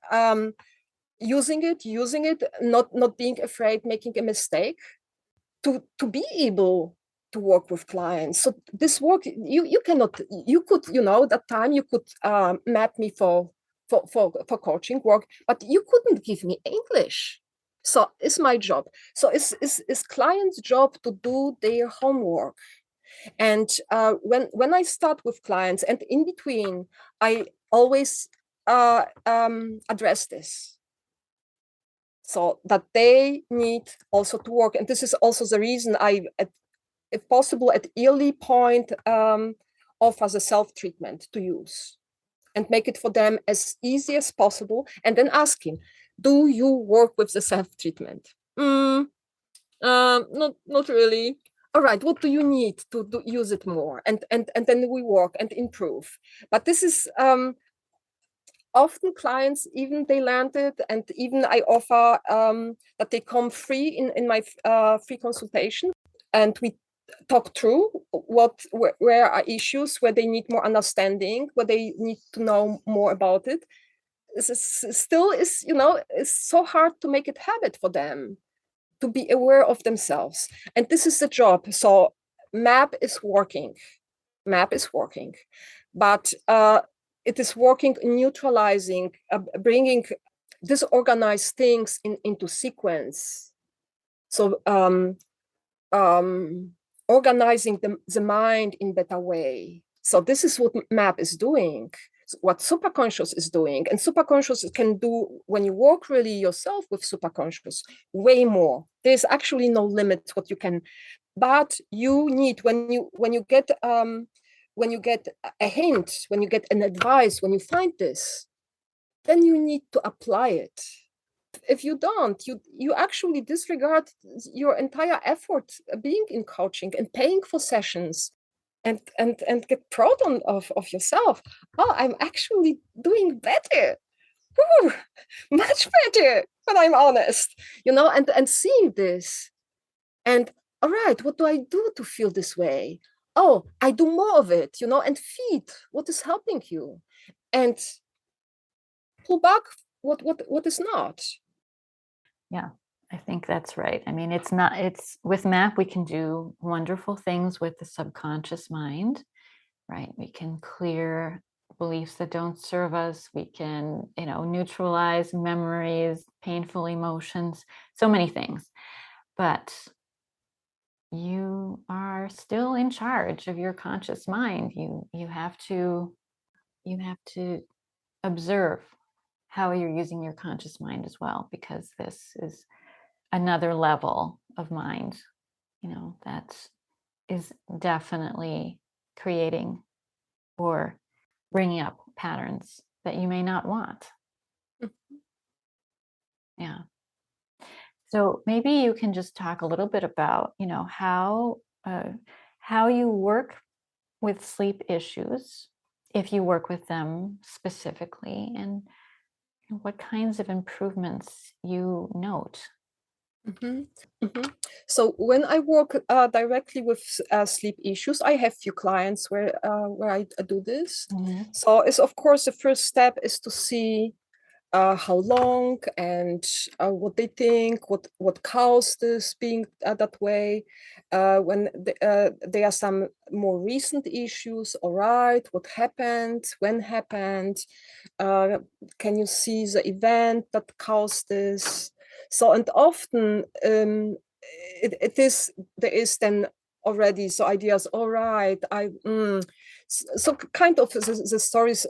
B: using it, not being afraid, making a mistake, to be able to work with clients? So this work, you could, that time you could map me for coaching work, but you couldn't give me English. So it's my job. So it's client's job to do their homework. And when I start with clients and in between, I always address this, so that they need also to work. And this is also the reason if possible, at early point, offer the self-treatment to use and make it for them as easy as possible. And then ask him, do you work with the self-treatment? Not really. All right, what do you need to use it more? And then we work and improve. But this is often clients, even they landed, and even I offer that they come free in my free consultation, and we talk through where are issues, where they need more understanding, where they need to know more about it. Still is, it's so hard to make it habit for them to be aware of themselves. And this is the job. So MAP is working. But it is working, neutralizing, bringing disorganized things into sequence. So organizing the mind in better way. So this is what MAP is doing, what superconscious is doing. And superconscious can do, when you work really yourself with superconscious, way more. There's actually no limit what you can, but you need, when you get a hint, when you get an advice, when you find this, then you need to apply it. If you don't, you actually disregard your entire effort being in coaching and paying for sessions, and get proud of yourself. Oh, I'm actually doing better. Whew, much better, when I'm honest, and seeing this. And all right, what do I do to feel this way? Oh, I do more of it, and feed what is helping you, and pull back what is not.
A: Yeah, I think that's right. I mean, it's with MAP, we can do wonderful things with the subconscious mind, right? We can clear beliefs that don't serve us. We can, neutralize memories, painful emotions, so many things. But you are still in charge of your conscious mind. You have to observe how you're using your conscious mind as well, because this is another level of mind, that is definitely creating or bringing up patterns that you may not want. Yeah. So maybe you can just talk a little bit about, how you work with sleep issues, if you work with them specifically, and what kinds of improvements you note.
B: Mm-hmm. Mm-hmm. So when I work directly with sleep issues, I have few clients where I do this.
A: Mm-hmm.
B: So it's, of course, the first step is to see how long, and what they think, what caused this being that way. When there are some more recent issues, all right, what happened, when happened, can you see the event that caused this? So, and often there is then already so ideas, all right, so kind of the stories,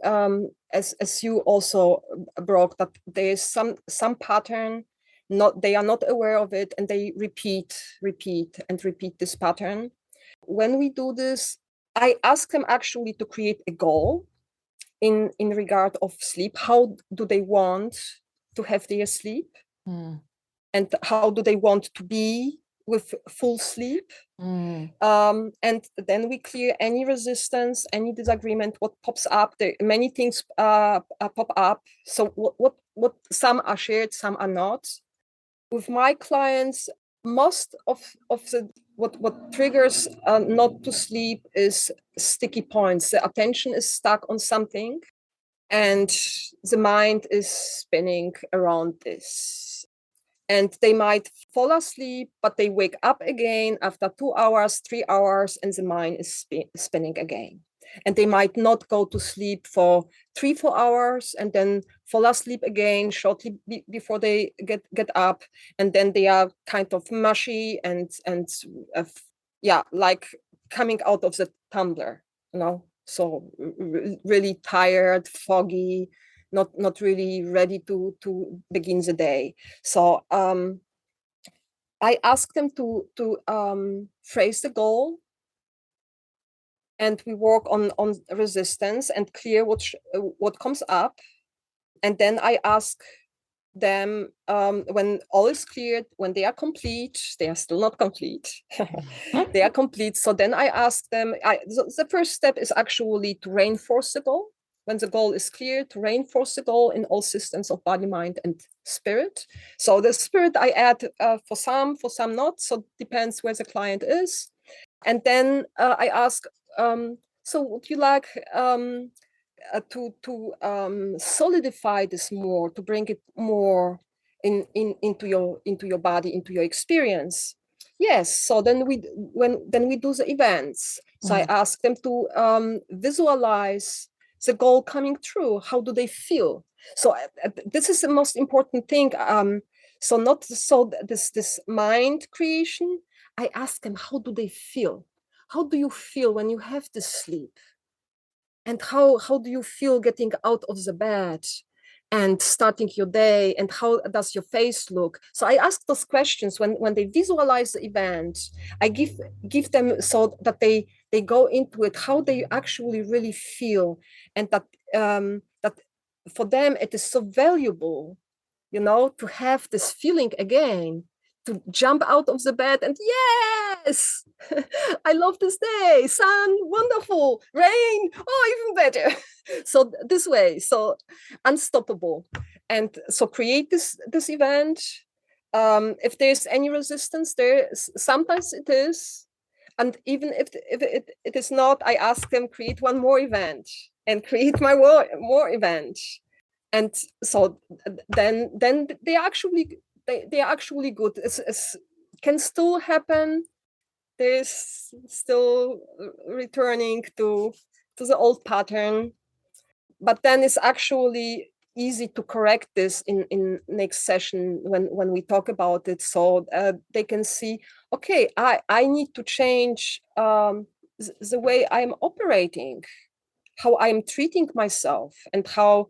B: as you also broke, that there is some pattern, not they are not aware of it, and they repeat this pattern. When we do this, I ask them actually to create a goal in regard of sleep. How do they want to have their sleep? And how do they want to be with full sleep? And then we clear any resistance, any disagreement, what pops up. There many things pop up. So what some are shared, some are not. With my clients, most of the what triggers not to sleep is sticky points. The attention is stuck on something, and the mind is spinning around this. And they might fall asleep, but they wake up again after 2 hours, 3 hours, and the mind is spinning again. And they might not go to sleep for 3-4 hours and then fall asleep again shortly before they get up. And then they are kind of mushy and like coming out of the tumbler, so really tired, foggy, not really ready to begin the day. So I ask them to phrase the goal, and we work on resistance and clear what comes up. And then I ask them, when all is cleared, when they are complete, they are still not complete. They are complete. So then I ask them, the first step is actually to reinforce the goal. When the goal is clear, to reinforce the goal in all systems of body, mind, and spirit. So the spirit I add for some not. So it depends where the client is. And then I ask, so would you like to solidify this more, to bring it more into your body, into your experience? Yes. So then we do the events. So I ask them to visualize the goal coming true. How do they feel? So this is the most important thing. So not so this mind creation. I ask them, how do they feel? How do you feel when you have this sleep? And how do you feel getting out of the bed and starting your day, and how does your face look? So I ask those questions when they visualize the event. I give them so that they go into it, how they actually really feel, and that for them it is so valuable, to have this feeling again, to jump out of the bed and yes, I love this day, sun, wonderful, rain, oh, even better. So this way, so unstoppable. And so create this event. If there's any resistance there, sometimes it is. And even if it is not, I ask them, create one more event and create my more event. And so then they are actually good. It's can still happen. There's still returning to the old pattern, but then it's actually easy to correct this in next session when we talk about it. So they can see, okay, I need to change the way I'm operating, how I'm treating myself, and how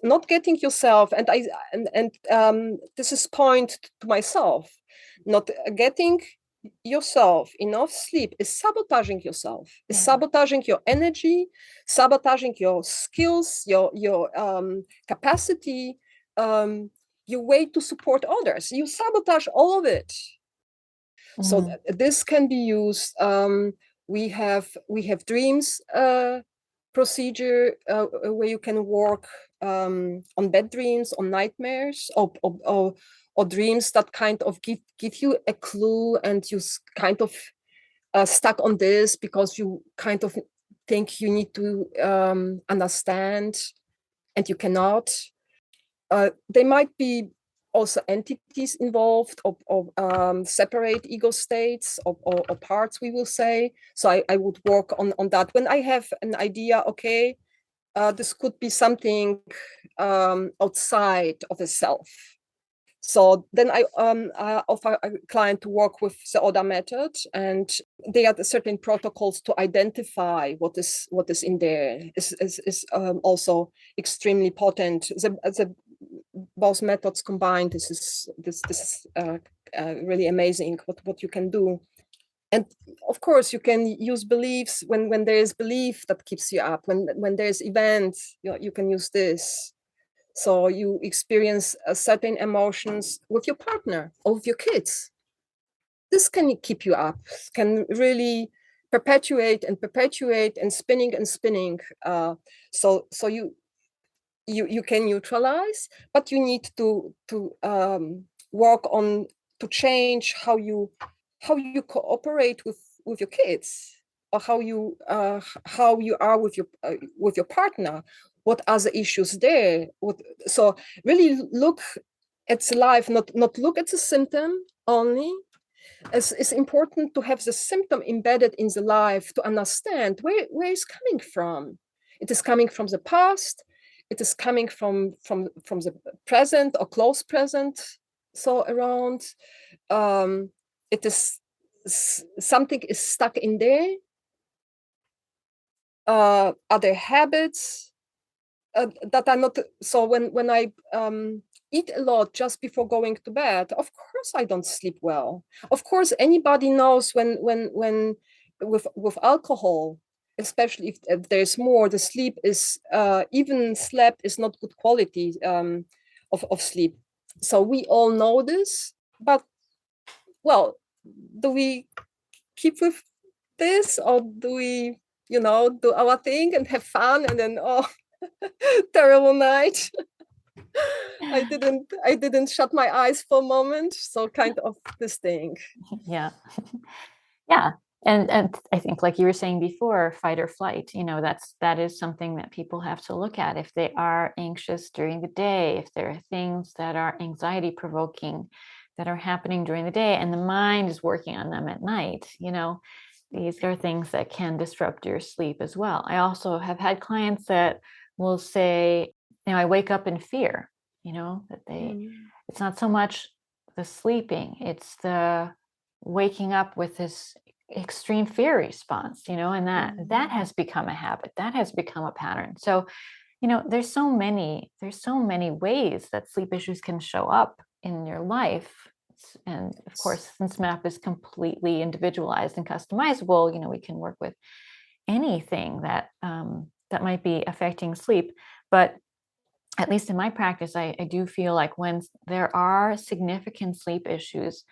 B: not getting yourself, and this is point to myself, not getting yourself enough sleep is sabotaging yourself, is sabotaging your energy, sabotaging your skills, your capacity, your way to support others. You sabotage all of it. So this can be used. We have dreams procedure where you can work on bad dreams, on nightmares, or dreams that kind of give you a clue, and you kind of stuck on this because you kind of think you need to understand, and you cannot. There might be also entities involved, or separate ego states, or parts, we will say. So I would work on that. When I have an idea, okay, this could be something outside of the self. So then I offer a client to work with the ODA method, and there are certain protocols to identify what is in there. Is also extremely potent. Both methods combined, this is really amazing what you can do. And of course, you can use beliefs when there is belief that keeps you up. When there's events, you can use this. So you experience certain emotions with your partner or with your kids. This can keep you up, can really perpetuate and spinning and spinning. So you can neutralize, but you need to work on to change how you cooperate with your kids, or how you are with your partner. What are the issues there? So really look at life, not look at the symptom only. It's important to have the symptom embedded in the life, to understand where it's coming from. It is coming from the past. It is coming from the present or close present. So around, it is something is stuck in there. Other habits that are not. So when I eat a lot just before going to bed, of course I don't sleep well. Of course, anybody knows when with alcohol, especially if there's more, the sleep is even slept is not good quality of sleep. So we all know this, but well, do we keep with this, or do we do our thing and have fun, and then terrible night. I didn't shut my eyes for a moment. So kind of this thing.
A: Yeah. Yeah. And I think, like you were saying before, fight or flight, that is something that people have to look at. If they are anxious during the day, if there are things that are anxiety provoking that are happening during the day, and the mind is working on them at night, these are things that can disrupt your sleep as well. I also have had clients that will say, I wake up in fear, that it's not so much the sleeping, it's the waking up with this extreme fear response, and that has become a habit, that has become a pattern. So, there's so many ways that sleep issues can show up in your life. And of course, since MAP is completely individualized and customizable, we can work with anything that might be affecting sleep. But at least in my practice, I do feel like when there are significant sleep issues,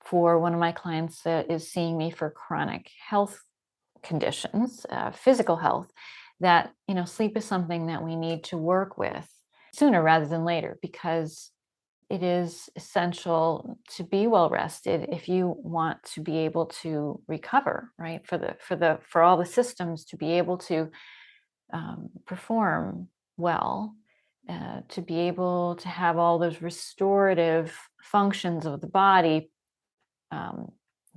A: for one of my clients that is seeing me for chronic health conditions, physical health, that sleep is something that we need to work with sooner rather than later, because it is essential to be well rested if you want to be able to recover, right? For all the systems to be able to perform well, to be able to have all those restorative functions of the body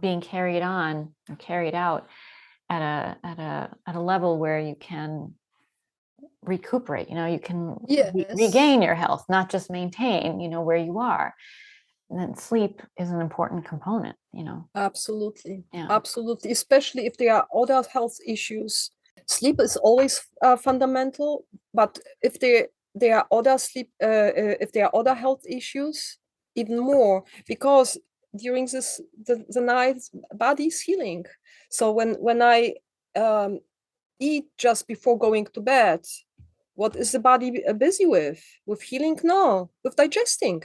A: being carried on or carried out at a level where you can recuperate, you can regain your health, not just maintain, where you are. And then sleep is an important component,
B: Absolutely.
A: Yeah.
B: Absolutely. Especially if there are other health issues. Sleep is always fundamental, but if there are other if there are other health issues, even more, because during the night, body is healing. So when I eat just before going to bed, what is the body busy with? With healing? No, with digesting.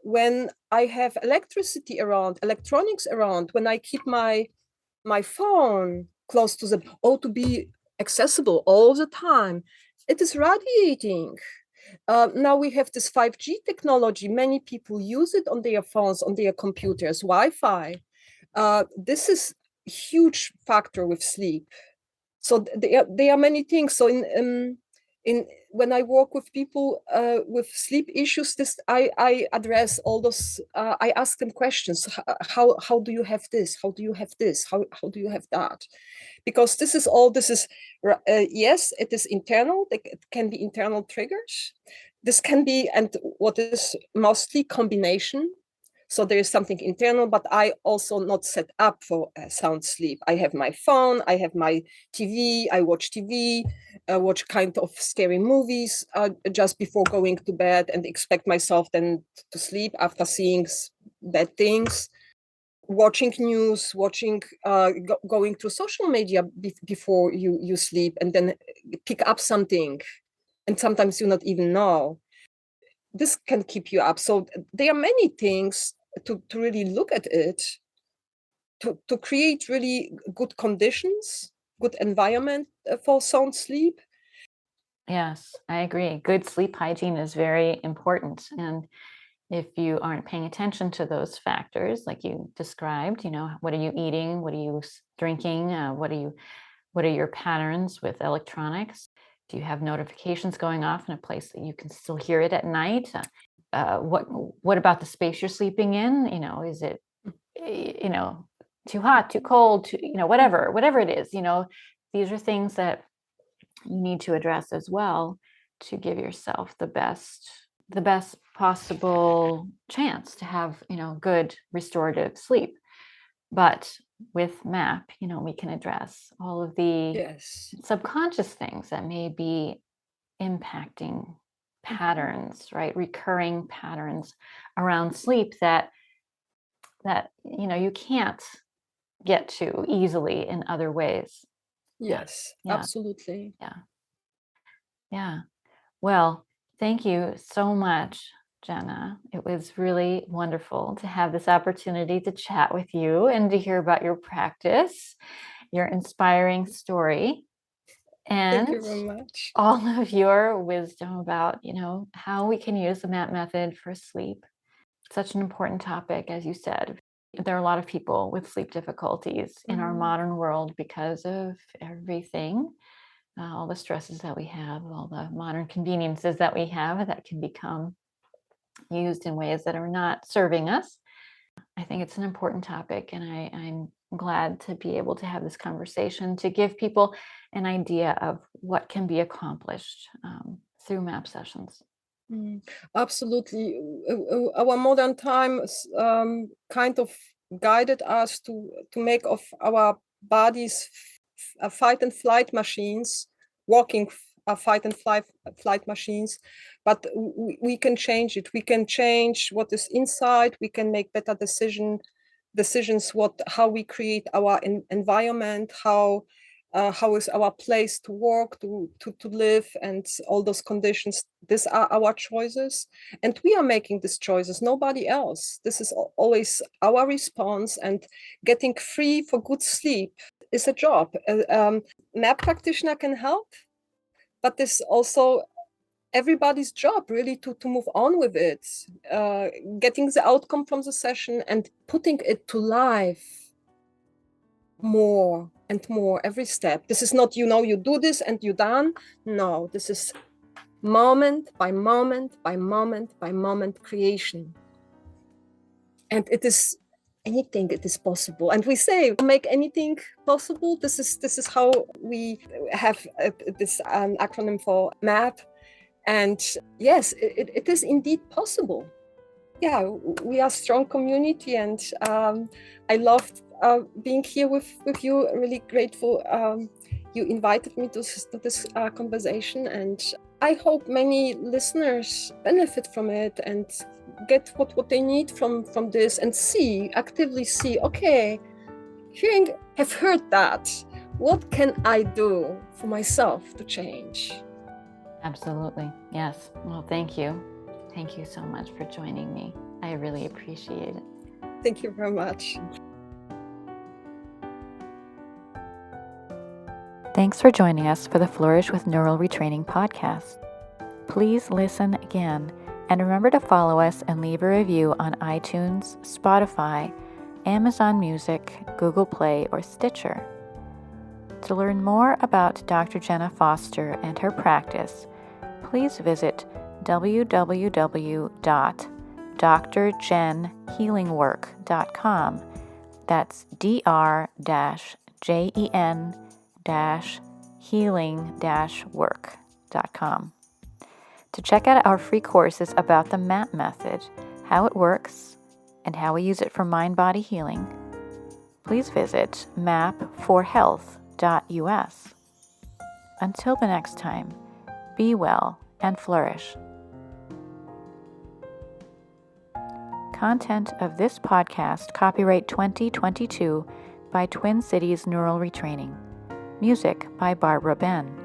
B: When I have electricity around, electronics around, when I keep my phone close to to be accessible all the time, it is radiating. Now we have this 5G technology. Many people use it on their phones, on their computers, Wi-Fi. This is a huge factor with sleep. So there are many things. So when I work with people with sleep issues, I address all those. I ask them questions. How do you have this? How do you have this? How do you have that? Because this is yes, it is internal. It can be internal triggers. This can be, and what is mostly combination. So there is something internal, but I also not set up for sound sleep. I have my phone, I have my TV, I watch TV, watch kind of scary movies just before going to bed and expect myself then to sleep after seeing bad things. Watching news, going through social media before you sleep, and then pick up something, and sometimes you not even know. This can keep you up. So there are many things to really look at it, to create really good conditions, good environment for sound sleep.
A: Yes, I agree. Good sleep hygiene is very important. And if you aren't paying attention to those factors, like you described, what are you eating? What are you drinking? What are your patterns with electronics? Do you have notifications going off in a place that you can still hear it at night? What about the space you're sleeping in? Is it, too hot, too cold, whatever it is, these are things that you need to address as well to give yourself the best possible chance to have, good restorative sleep. But with MAP, we can address all of the subconscious things that may be impacting patterns, right? Recurring patterns around sleep that you can't get to easily in other ways.
B: Yes, absolutely.
A: Yeah. Well, thank you so much, Jenna. It was really wonderful to have this opportunity to chat with you and to hear about your practice, your inspiring story, and
B: thank you very much.
A: All of your wisdom about, how we can use the MAP method for sleep. Such an important topic, as you said. There are a lot of people with sleep difficulties in our modern world because of everything, all the stresses that we have, all the modern conveniences that we have that can become used in ways that are not serving us. I think it's an important topic, and I'm glad to be able to have this conversation to give people an idea of what can be accomplished through MAP sessions.
B: Absolutely. Our modern times kind of guided us to make of our bodies fight and flight machines, walking fight and flight machines, but we can change it. We can change what is inside. We can make better decisions. How we create our environment, how is our place to work, to live, and all those conditions. These are our choices, and we are making these choices, nobody else. This is always our response, and getting free for good sleep is a job. MAP practitioner can help, but this also everybody's job really to move on with it, getting the outcome from the session and putting it to life more and more every step. This is not, you do this and you're done. No, this is moment by moment by moment by moment creation. And it is anything, it is possible. And we say, make anything possible. This is how we have this acronym for MAP. And yes, it is indeed possible. Yeah, we are a strong community, and I loved being here with you. Really grateful you invited me to this conversation, and I hope many listeners benefit from it and get what they need from this, and actively see, okay, have heard that. What can I do for myself to change?
A: Absolutely. Yes. Well, thank you. Thank you so much for joining me. I really appreciate it.
B: Thank you very much.
A: Thanks for joining us for the Flourish with Neural Retraining podcast. Please listen again, and remember to follow us and leave a review on iTunes, Spotify, Amazon Music, Google Play, or Stitcher. To learn more about Dr. Jenna Foster and her practice, please visit www.drjenhealingwork.com. That's dr-jen-healing-work.com. To check out our free courses about the MAP method, how it works, and how we use it for mind-body healing, please visit mapforhealth.us. Until the next time, be well and flourish. Content of this podcast copyright 2022 by Twin Cities Neural Retraining. Music by Barbara Ben.